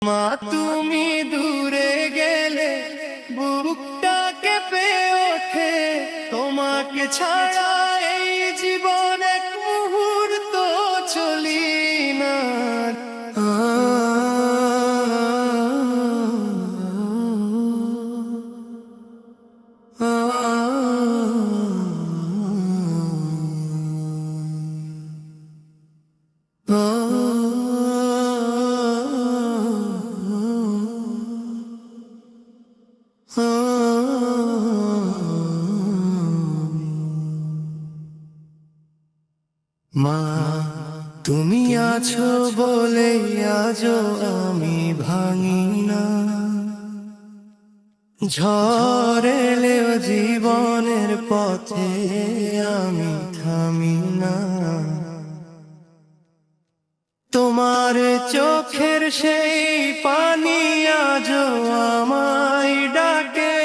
মা তুমি দূরে গেলে বুকটা কেঁপে ওঠে, তোমাকে ছাড়া এই জীবন এক মুহূর্ত চলি না। মা তুমি আছো বলে আজও আমি ভাঙি না, ঝড় এলেও জীবনের পথে আমি থামি না। তোমার চোখের সেই পানি আজও আমায় ডাকে,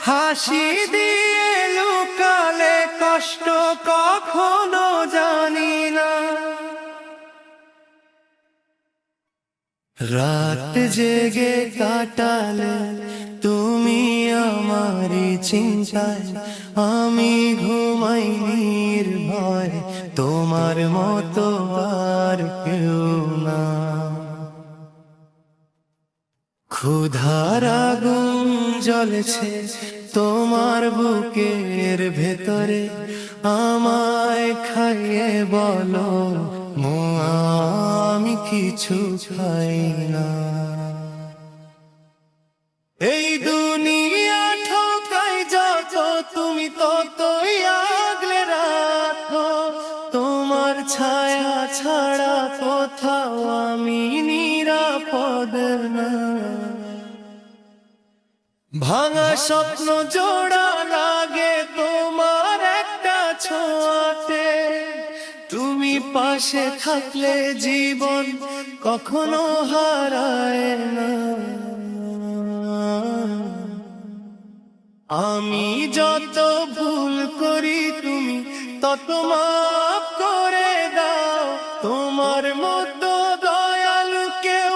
হাসি দিয়ে লুকালে কষ্ট কখনো জানি না। রাত জেগে কাটালে তুমি আমারই চিন্তায়, আমি ঘুমাই নির্ভয়, তোমার মতো আর কেউ না। ক্ষুধার আগুন জ্বলেছে তোমার বুকের ভেতরে, আমায় খাইয়ে বলো আমি কিছু খাই না। এই দুনিয়া ঠকাই যত, তুমি ততই আগলে রাখো, তোমার ছায়া ছাড়া কোথাও আমি নিরাপদ না। ভাঙা স্বপ্ন জোড়া লাগে তোমার একটা ছোঁয়াতে, তুমি পাশে থাকলে জীবন কখনো হারায় না। আমি যত ভুল করি তুমি তত মাফ করে দাও, তোমার মতো দয়ালু কেউ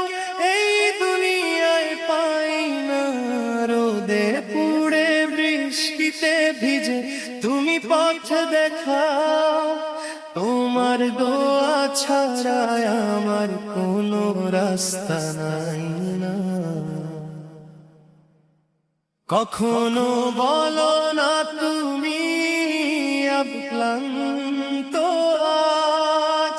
এই দুনিয়ায় পাই না। রোদে পুড়ে বৃষ্টিতে ভিজে তুমি পথ দেখাও, তোমার দোয়া ছাড়া আমার কোনো রাস্তা নাই না। কখনো বলো না তুমি ক্লান্ত আজ,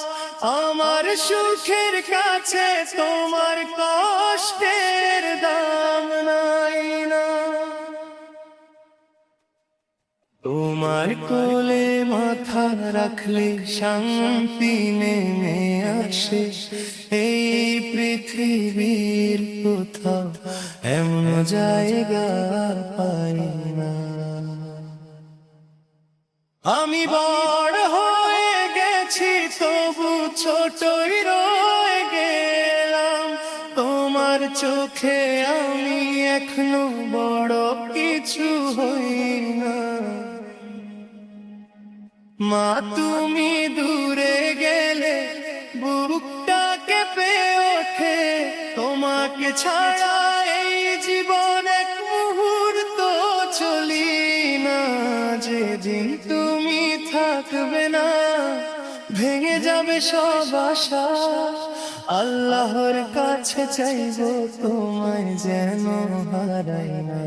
আমার সুখের কাছে তোমার কষ্টের দাম নাই না। তোমার কোলে মাথা রাখলে শান্তি নেমে আসে, এই পৃথিবীর কোথাও এমন জায়গা পাই না। আমি বড় হয়ে গেছি তবু ছোটই রয়ে গেলাম, তোমার চোখে আমি এখনো বড় কিছু হই না। মা তুমি দূরে গেলে বুকটা কেঁপে ওঠে, তোমাকে ছাড়া এই জীবন এক মুহূর্ত চলি না। যেদিন তুমি থাকবে না ভেঙে যাবে সব আশা, আল্লাহর কাছে চাইবো তোমায় যেন হারাই না।